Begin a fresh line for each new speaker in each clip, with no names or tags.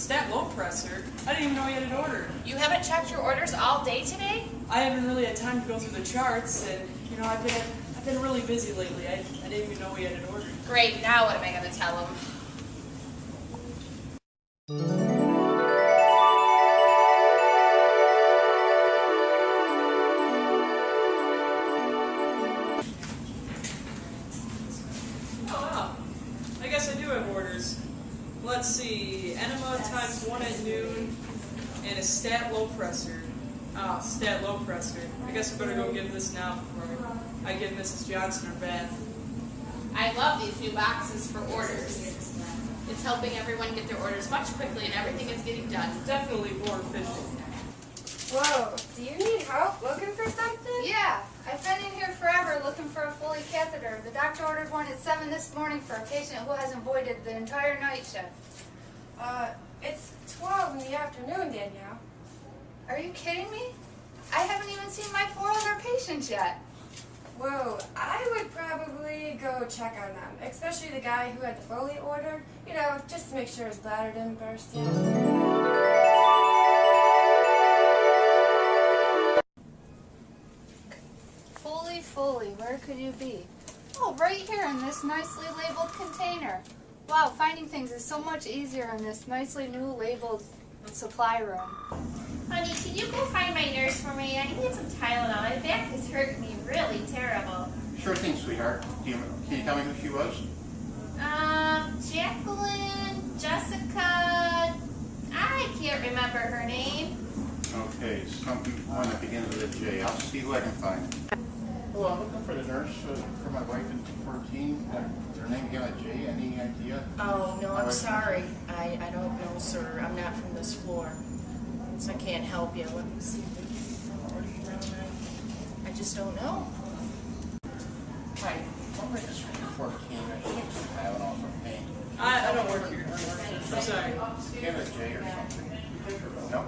Stat low presser? I didn't even know you had it ordered.
You haven't checked your orders all day today?
I haven't really had time to go through the charts, and you know, I've been really busy lately. I didn't even know we had it ordered.
Great, now what am I going to tell him?
Oh wow, I guess I do have orders. Let's see, enema times 1 at noon, and a stat low presser. Ah, stat low presser. I guess I better go give this now before I give Mrs. Johnson her bath.
I love these new boxes for orders. It's helping everyone get their orders much quickly and everything is getting done.
Definitely more efficient.
Whoa, do you need help looking for something?
Yeah, I've been in here forever looking for a Foley catheter. The doctor ordered one at 7 this morning for a patient who hasn't voided the entire night shift.
It's 12 in the afternoon, Danielle.
Are you kidding me? I haven't even seen my 4 other patients yet.
Whoa, I would probably go check on them, especially the guy who had the Foley ordered. You know, just to make sure his bladder didn't burst yet.
Foley, where could you be? Oh, right here in this nicely labeled container. Wow, finding things is so much easier in this nicely new labeled supply room.
Honey, can you go find my nurse for me? I need some Tylenol. My back is hurting me really terrible.
Sure thing, sweetheart. Can you tell me who she was?
Jacqueline, Jessica, I can't remember her name.
Okay, someone that begins with a J. I'll see who I can find. Hello, I'm looking for the nurse for my wife in 14. Her name began with J. Any idea?
Oh, no, I'm sorry. I don't know, sir. I'm not from this floor. So I can't help you. Let me see if we can order you around. I just don't know.
Hi, I'm ready to swing 14. I think some Tylenol for pain.
I don't work here. I'm sorry.
Begin with J or something. No?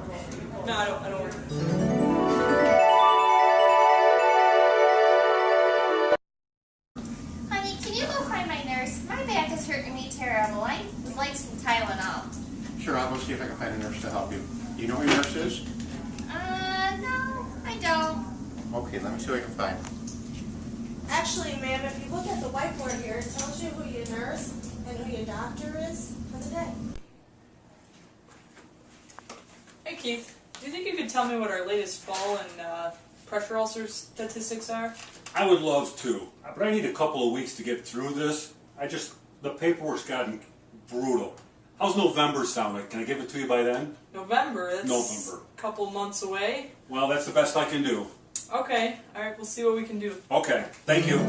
No, I don't work here.
Honey, can you go find my nurse? My back is hurting me terrible. I would like some Tylenol.
Sure, I'll go see if I can find a nurse to help you. Do you know who your nurse is?
No, I don't.
Okay, let me see what I can find.
Actually, ma'am, if you look at the whiteboard here, it tells you who your nurse and who your doctor is for the day.
Hey Keith, do you think you could tell me what our latest fall and pressure ulcer statistics are?
I would love to, but I need a couple of weeks to get through this. The paperwork's gotten brutal. How's November sound like? Can I give it to you by then?
November? That's
November.
a couple months away.
Well, that's the best I can do.
Okay, alright, we'll see what we can do.
Okay, thank you.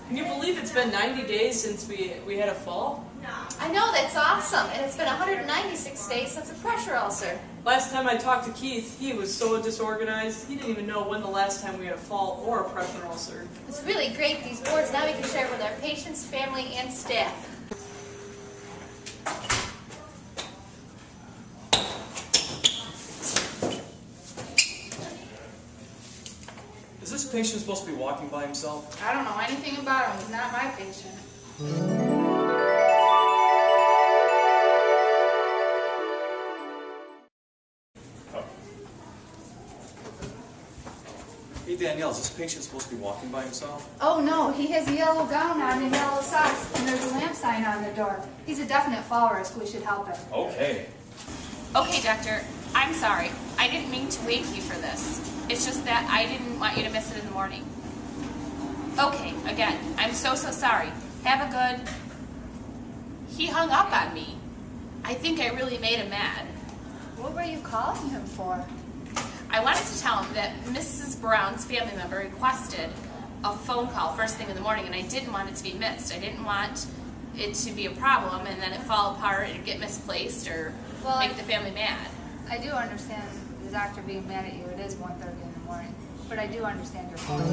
Can you believe it's been 90 days since we had a fall?
I know, that's awesome. And it's been 196 days since a pressure ulcer.
Last time I talked to Keith, he was so disorganized, he didn't even know when the last time we had a fall or a pressure ulcer.
It's really great, these boards. Now we can share with our patients, family, and staff.
Is this patient supposed to be walking by himself?
I don't know anything about him. He's not my patient.
Hey Danielle, is this patient supposed to be walking by himself?
Oh no, he has a yellow gown on and yellow socks, and there's a lamp sign on the door. He's a definite fall risk. We should help him.
Okay.
Okay, doctor, I'm sorry. I didn't mean to wake you for this. It's just that I didn't want you to miss it in the morning. Okay, again, I'm so sorry. Have a good... He hung up on me. I think I really made him mad.
What were you calling him for?
I wanted to tell him that Mrs. Brown's family member requested a phone call first thing in the morning, and I didn't want it to be missed. I didn't want it to be a problem and then it fall apart and get misplaced or make the family mad.
I do understand the doctor being mad at you. It is 1:30 in the morning, but I do understand your point.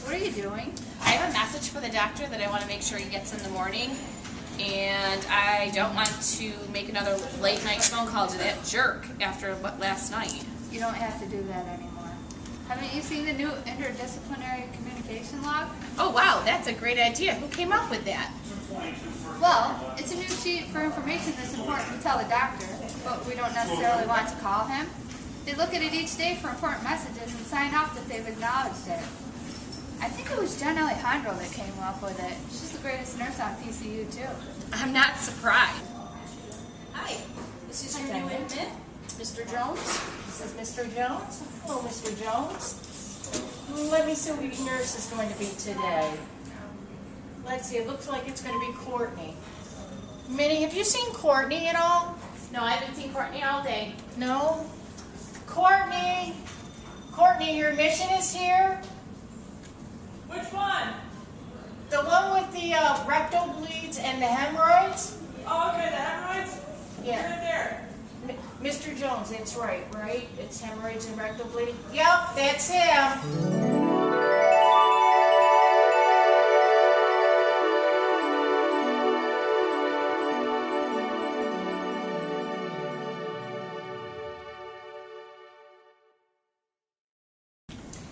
What are you doing?
I have a message for the doctor that I want to make sure he gets in the morning. and I don't want to make another late night phone call to that jerk after what last night.
You don't have to do that anymore. Haven't you seen the new interdisciplinary communication log?
Oh wow, that's a great idea. Who came up with that?
Well, it's a new sheet for information that's important to tell the doctor, but we don't necessarily want to call him. They look at it each day for important messages and sign off that they've acknowledged it. I think it was Jen Alejandro that came up with it. She's the greatest nurse on PCU too.
I'm not surprised.
Hi, this is your new admit, Mr. Jones. This is Mr. Jones. Hello, Mr. Jones. Let me see what your nurse is going to be today. Let's see, it looks like it's going to be Courtney. Minnie, have you seen Courtney at all?
No, I haven't seen Courtney all day.
No? Courtney! Courtney, your admission is here?
Which one?
The one with the rectal bleeds and the hemorrhoids?
Oh, okay, the hemorrhoids?
Yeah.
Right there.
Mr. Jones, that's right? It's hemorrhoids and rectal bleeding? Yep, that's him.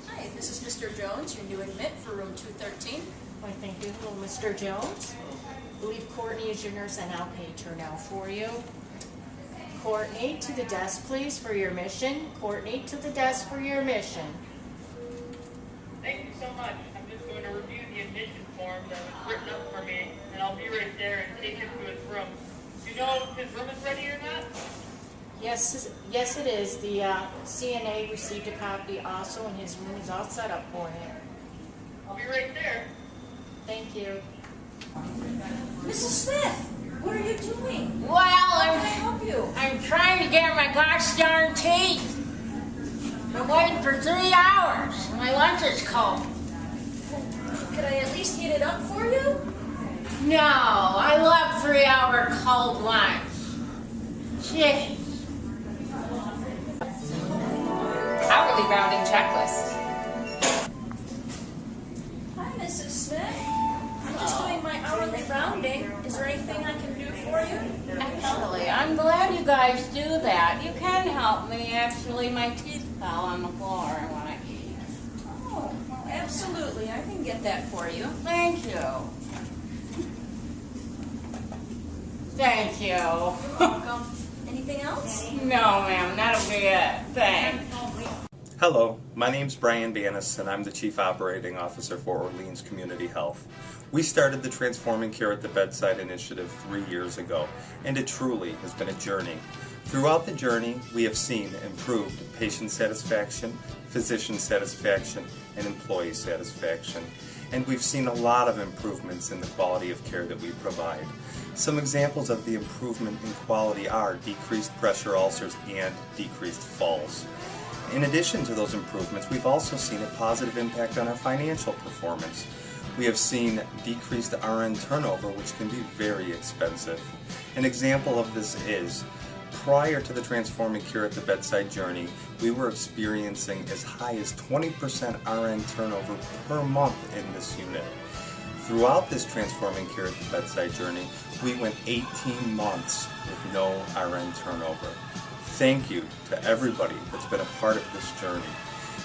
Hi, this is Mr. Jones, your new admit for room 213.
Why, thank you. Hello, Mr. Jones. I believe Courtney is your nurse, and I'll page her now for you. Courtney, to the desk, please, for your admission. Courtney, to the desk for your admission.
Thank you so much. I'm just going to review the admission form that was written up for me, and I'll be right there and take him to his room. Do you know if his room is ready or not?
Yes, it is. The CNA received a copy also, and his room is all set up for him.
I'll be right there.
Thank you.
Mrs. Smith, what are you doing?
Well,
How can I help you?
I'm trying to get my gosh darn teeth. I'm waiting for 3 hours. My lunch is cold.
Could I at least heat it up for you?
No, I love 3-hour cold lunch. Jeez.
Hourly rounding checklist.
Hi, Mrs. Smith. I'm just doing my hourly rounding. Is there anything I can do for you?
Actually, I'm glad you guys do that. You can help me. Actually, my teeth fell on the floor when I eat.
Oh, well, absolutely. I can get that for you.
Thank you. Thank you.
You're welcome. Anything else?
No, ma'am, that'll be it. Thanks.
Hello, my name's Brian Bannis and I'm the Chief Operating Officer for Orleans Community Health. We started the Transforming Care at the Bedside initiative 3 years ago, and it truly has been a journey. Throughout the journey, we have seen improved patient satisfaction, physician satisfaction, and employee satisfaction. And we've seen a lot of improvements in the quality of care that we provide. Some examples of the improvement in quality are decreased pressure ulcers and decreased falls. In addition to those improvements, we've also seen a positive impact on our financial performance. We have seen decreased RN turnover, which can be very expensive. An example of this is, prior to the Transforming Care at the Bedside journey, we were experiencing as high as 20% RN turnover per month in this unit. Throughout this Transforming Care at the Bedside journey, we went 18 months with no RN turnover. Thank you to everybody that's been a part of this journey.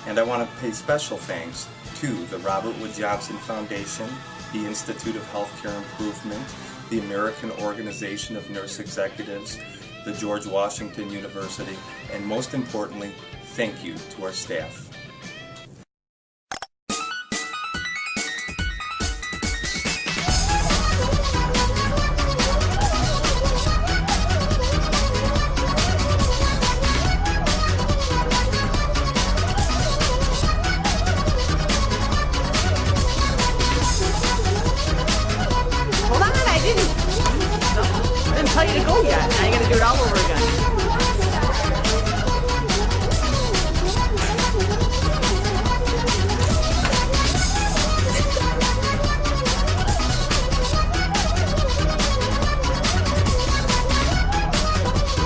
And I want to pay special thanks to the Robert Wood Johnson Foundation, the Institute of Healthcare Improvement, the American Organization of Nurse Executives, the George Washington University, and most importantly, thank you to our staff.